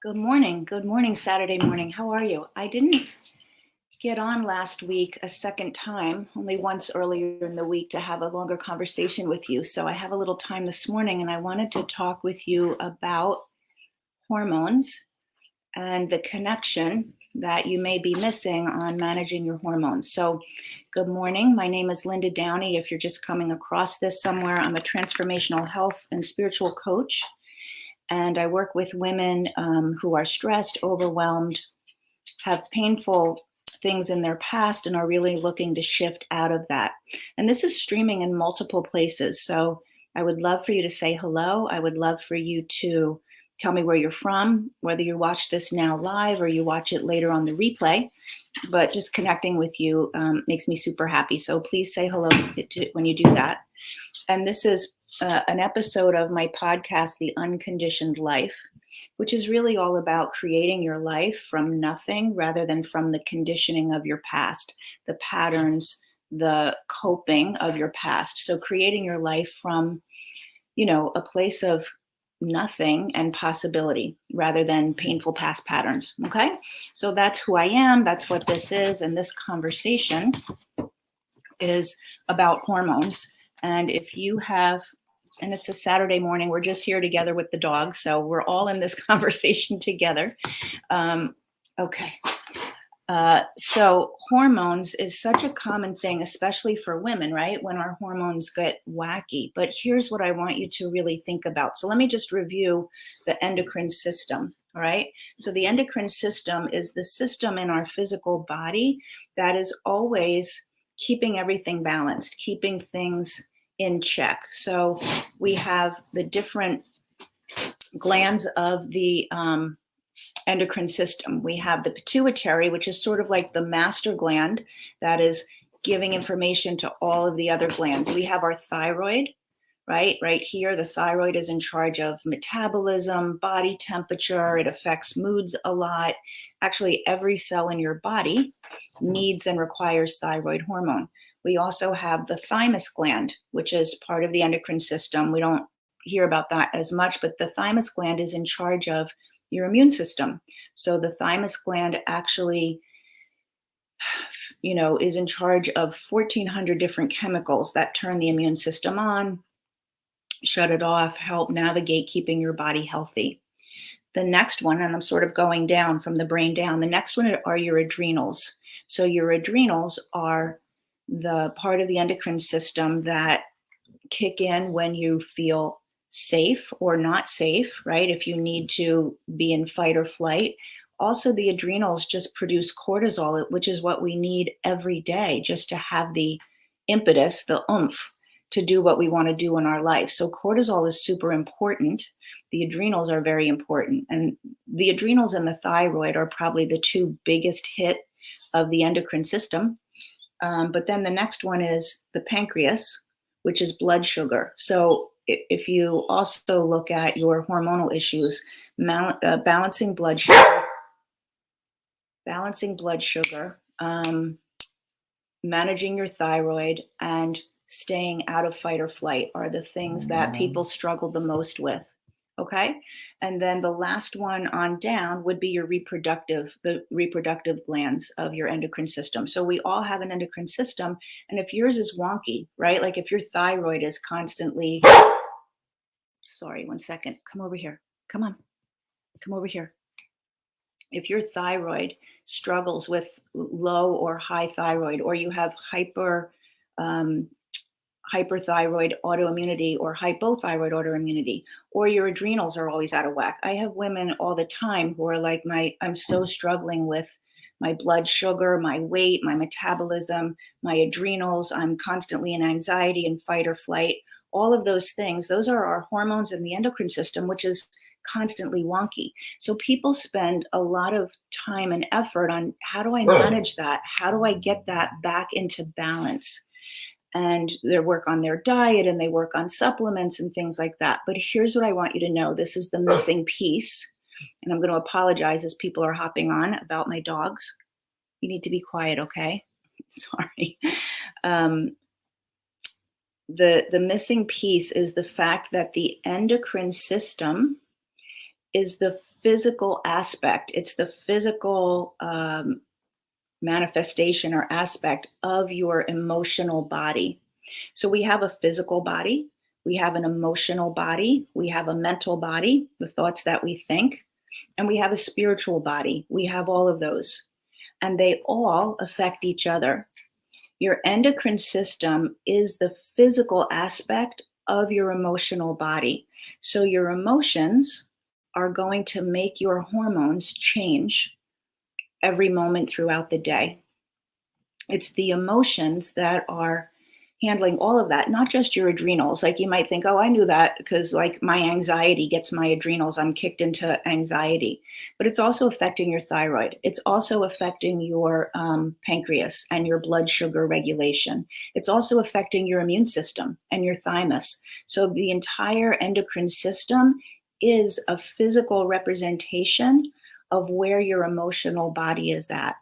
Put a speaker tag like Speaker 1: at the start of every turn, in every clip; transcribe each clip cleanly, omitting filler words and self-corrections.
Speaker 1: Good morning. Good morning, Saturday morning. How are you? I didn't get on last week a second time, only once earlier in the week to have a longer conversation with you. So I have a little time this morning and I wanted to talk with you about hormones and the connection that you may be missing on managing your hormones. So, good morning. My name is Linda Downey. If you're just coming across this somewhere, I'm a transformational health and spiritual coach. And I work with women who are stressed, overwhelmed, have painful things in their past, and are really looking to shift out of that. And this is streaming in multiple places. So I would love for you to say hello. I would love for you to tell me where you're from, whether you watch this now live or you watch it later on the replay. But just connecting with you makes me super happy. So please say hello when you do that. And this is an episode of my podcast, The Unconditioned Life, which is really all about creating your life from nothing rather than from the conditioning of your past, the patterns, the coping of your past. So creating your life from, a place of nothing and possibility rather than painful past patterns. Okay. So that's who I am. That's what this is. And this conversation is about hormones. And if you have, and it's a Saturday morning, we're just here together with the dog. So we're all in this conversation together. Okay. So hormones is such a common thing, especially for women, right? When our hormones get wacky. But here's what I want you to really think about. So let me just review the endocrine system. All right. So the endocrine system is the system in our physical body that is always keeping everything balanced, keeping things in check. So we have the different glands of the endocrine system. We have the pituitary, which is sort of like the master gland that is giving information to all of the other glands. We have our thyroid, right here. The thyroid is in charge of metabolism, body temperature. It affects moods a lot. Actually, every cell in your body needs and requires thyroid hormone. We also have the thymus gland, which is part of the endocrine system. We don't hear about that as much, but the thymus gland is in charge of your immune system. So the thymus gland actually, is in charge of 1,400 different chemicals that turn the immune system on, shut it off, help navigate keeping your body healthy. The next one, and I'm sort of going down from the brain down, the next one are your adrenals. So your adrenals are the part of the endocrine system that kick in when you feel safe or not safe, right? If you need to be in fight or flight. Also, the adrenals just produce cortisol, which is what we need every day just to have the impetus, the oomph to do what we want to do in our life. So cortisol is super important. The adrenals are very important. And the adrenals and the thyroid are probably the two biggest hit of the endocrine system. But then the next one is the pancreas, which is blood sugar. So if you also look at your hormonal issues, balancing blood sugar, managing your thyroid, and staying out of fight or flight are the things that people struggle the most with. Okay. And then the last one on down would be the reproductive glands of your endocrine system. So we all have an endocrine system. And if yours is wonky, right? Like if your thyroid is constantly, sorry, 1 second, come over here. Come on, come over here. If your thyroid struggles with low or high thyroid, or you have hyperthyroid autoimmunity or hypothyroid autoimmunity, or your adrenals are always out of whack. I have women all the time who are like, I'm so struggling with my blood sugar, my weight, my metabolism, my adrenals. I'm constantly in anxiety and fight or flight. All of those things, those are our hormones in the endocrine system, which is constantly wonky. So people spend a lot of time and effort on how do I manage that? How do I get that back into balance? And they work on their diet and they work on supplements and things like that. But here's what I want you to know. This is the missing piece. And I'm going to apologize as people are hopping on about my dogs. You need to be quiet, okay? Sorry. The missing piece is the fact that the endocrine system is the physical aspect. It's the physical manifestation or aspect of your emotional body. So we have a physical body, we have an emotional body, we have a mental body, the thoughts that we think, and we have a spiritual body. We have all of those, and they all affect each other. Your endocrine system is the physical aspect of your emotional body. So your emotions are going to make your hormones change every moment throughout the day. It's the emotions that are handling all of that, not just your adrenals. Like you might think, oh, I knew that because like my anxiety gets my adrenals. I'm kicked into anxiety. But it's also affecting your thyroid. It's also affecting your pancreas and your blood sugar regulation. It's also affecting your immune system and your thymus. So the entire endocrine system is a physical representation of where your emotional body is at.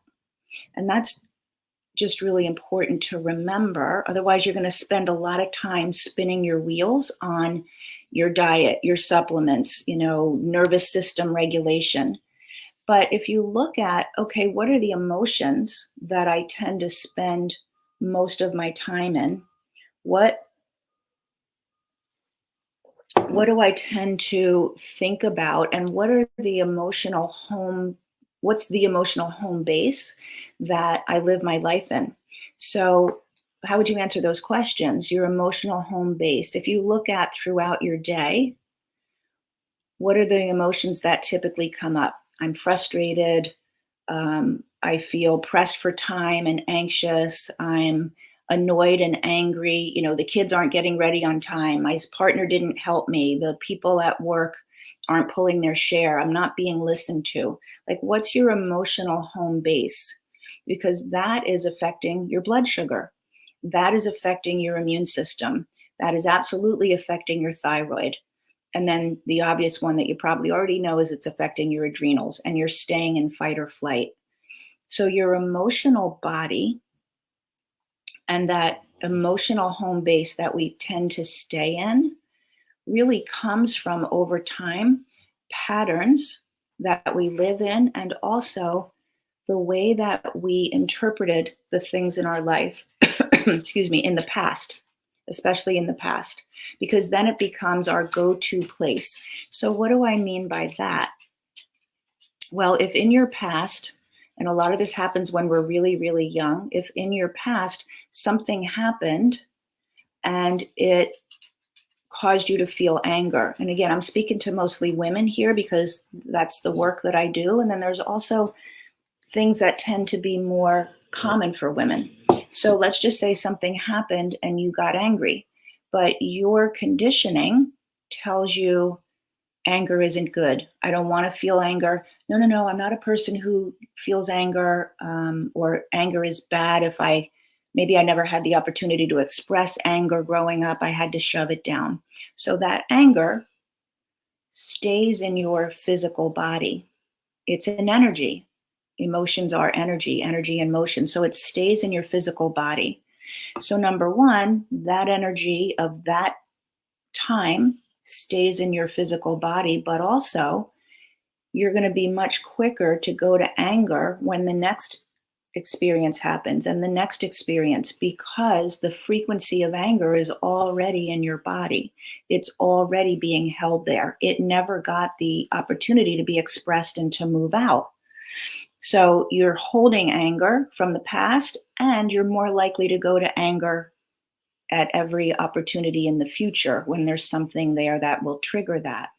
Speaker 1: And that's just really important to remember. Otherwise, you're going to spend a lot of time spinning your wheels on your diet, your supplements, nervous system regulation. But if you look at, okay, what are the emotions that I tend to spend most of my time in? What do I tend to think about, and what's the emotional home base that I live my life in? So how would you answer those questions? Your emotional home base. If you look at throughout your day, what are the emotions that typically come up? I'm frustrated. I feel pressed for time and anxious. I'm annoyed and angry. The kids aren't getting ready on time. My partner didn't help me. The people at work aren't pulling their share. I'm not being listened to. Like, what's your emotional home base? Because that is affecting your blood sugar. That is affecting your immune system. That is absolutely affecting your thyroid. And then the obvious one that you probably already know is it's affecting your adrenals, and you're staying in fight or flight. So your emotional body and that emotional home base that we tend to stay in really comes from, over time, patterns that we live in, and also the way that we interpreted the things in our life, excuse me, in the past, especially in the past, because then it becomes our go-to place. So what do I mean by that? Well, if in your past, and a lot of this happens when we're really, really young, if in your past something happened and it caused you to feel anger. And again, I'm speaking to mostly women here because that's the work that I do. And then there's also things that tend to be more common for women. So let's just say something happened and you got angry, but your conditioning tells you anger isn't good. I don't want to feel anger. No, I'm not a person who feels anger, or anger is bad. Maybe I never had the opportunity to express anger growing up. I had to shove it down. So that anger stays in your physical body. It's an energy. Emotions are energy and motion. So it stays in your physical body. So number one, that energy of that time stays in your physical body, but also you're going to be much quicker to go to anger when the next experience happens and the next experience, because the frequency of anger is already in your body. It's already being held there. It never got the opportunity to be expressed and to move out. So you're holding anger from the past, and you're more likely to go to anger at every opportunity in the future when there's something there that will trigger that.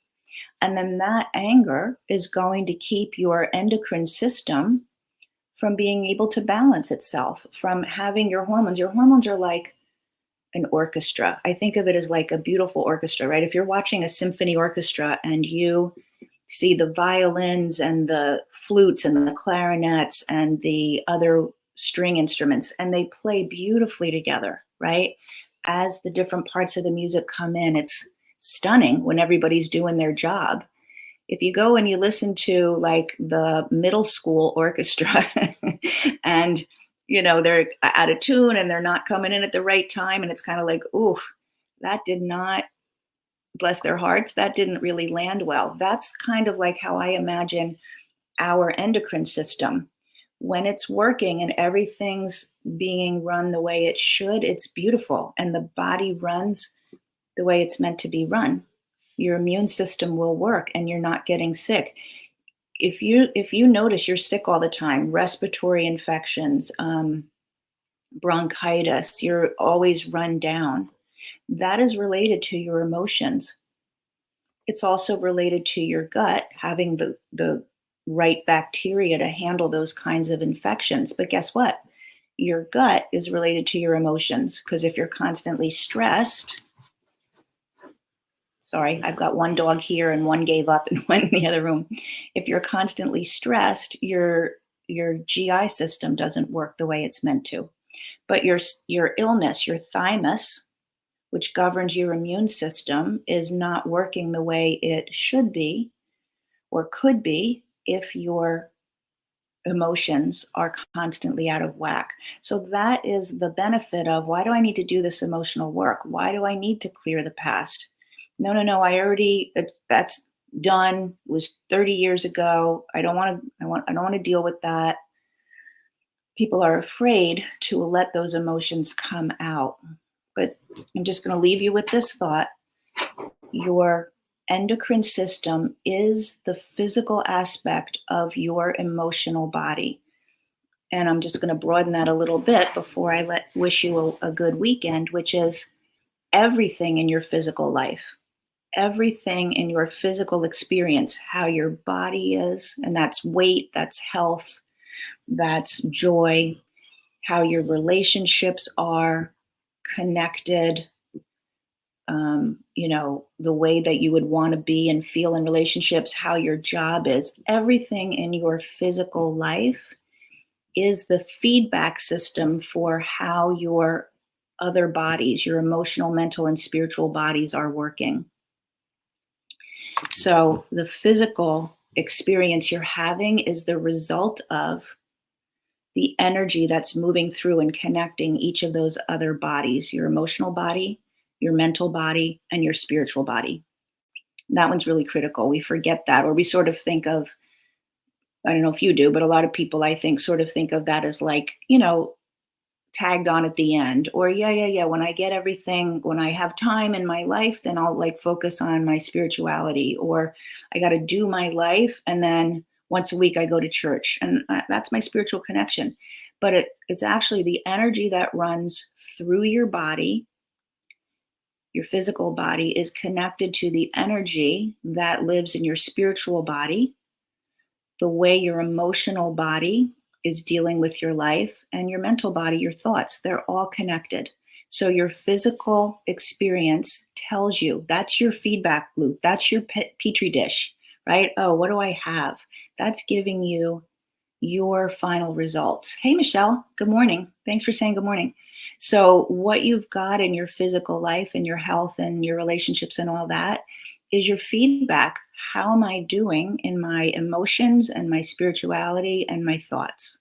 Speaker 1: And then that anger is going to keep your endocrine system from being able to balance itself, from having your hormones. Your hormones are like an orchestra. I think of it as like a beautiful orchestra, right? If you're watching a symphony orchestra and you see the violins and the flutes and the clarinets and the other string instruments, and they play beautifully together, right? As the different parts of the music come in, it's stunning when everybody's doing their job. If you go and you listen to like the middle school orchestra and they're out of tune and they're not coming in at the right time, and it's kind of like, ooh, that did not bless their hearts, that didn't really land well. That's kind of like how I imagine our endocrine system. When it's working and everything's being run the way it should, it's beautiful. And the body runs the way it's meant to be run. Your immune system will work and you're not getting sick. If you notice you're sick all the time, respiratory infections, bronchitis, you're always run down, that is related to your emotions. It's also related to your gut having the right bacteria to handle those kinds of infections. But guess what? Your gut is related to your emotions, because if you're constantly stressed, sorry, I've got one dog here and one gave up and went in the other room. If you're constantly stressed, your GI system doesn't work the way it's meant to. But your illness, your thymus, which governs your immune system, is not working the way it should be or could be if your emotions are constantly out of whack. So that is the benefit of, why do I need to do this emotional work? Why do I need to clear the past? No, that's done. It was 30 years ago. I don't want to deal with that. People are afraid to let those emotions come out. But I'm just going to leave you with this thought. Your endocrine system is the physical aspect of your emotional body. And I'm just going to broaden that a little bit before I wish you a good weekend, which is everything in your physical life, everything in your physical experience, how your body is, and that's weight, that's health, that's joy, how your relationships are connected, the way that you would want to be and feel in relationships, how your job is, everything in your physical life is the feedback system for how your other bodies, your emotional, mental, and spiritual bodies are working. So the physical experience you're having is the result of the energy that's moving through and connecting each of those other bodies, your emotional body, your mental body, and your spiritual body. That one's really critical. We forget that, or we sort of think of, I don't know if you do, but a lot of people, I think, sort of think of that as like, tagged on at the end, or when I get everything, when I have time in my life, then I'll like focus on my spirituality, or I got to do my life, and then once a week I go to church, and that's my spiritual connection. But it's actually the energy that runs through your body. Your physical body is connected to the energy that lives in your spiritual body, the way your emotional body is dealing with your life, and your mental body, your thoughts, they're all connected. So your physical experience tells you, that's your feedback loop. That's your petri dish, right? Oh, what do I have? That's giving you your final results. Hey, Michelle, good morning. Thanks for saying good morning. So what you've got in your physical life and your health and your relationships and all that is your feedback. How am I doing in my emotions and my spirituality and my thoughts?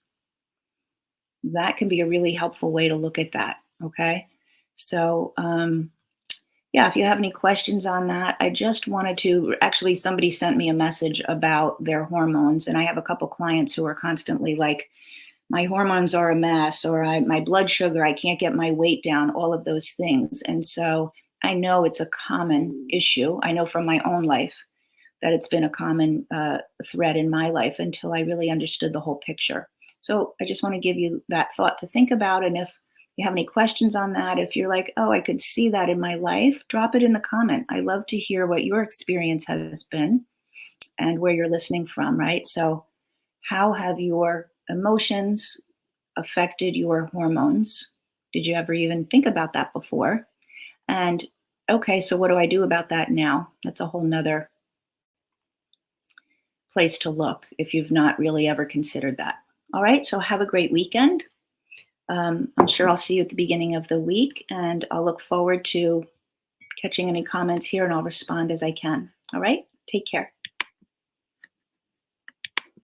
Speaker 1: That can be a really helpful way to look at that. Okay. So, if you have any questions on that, I just wanted to, actually, somebody sent me a message about their hormones, and I have a couple clients who are constantly like, my hormones are a mess, or my blood sugar, I can't get my weight down, all of those things. And so I know it's a common issue. I know from my own life that it's been a common thread in my life until I really understood the whole picture. So I just want to give you that thought to think about. And if you have any questions on that, if you're like, oh, I could see that in my life, drop it in the comment. I love to hear what your experience has been and where you're listening from, right? So how have your emotions affected your hormones? Did you ever even think about that before? And okay, so what do I do about that now? That's a whole nother place to look if you've not really ever considered that. All right, so have a great weekend. I'm sure I'll see you at the beginning of the week, and I'll look forward to catching any comments here, and I'll respond as I can. All right, take care.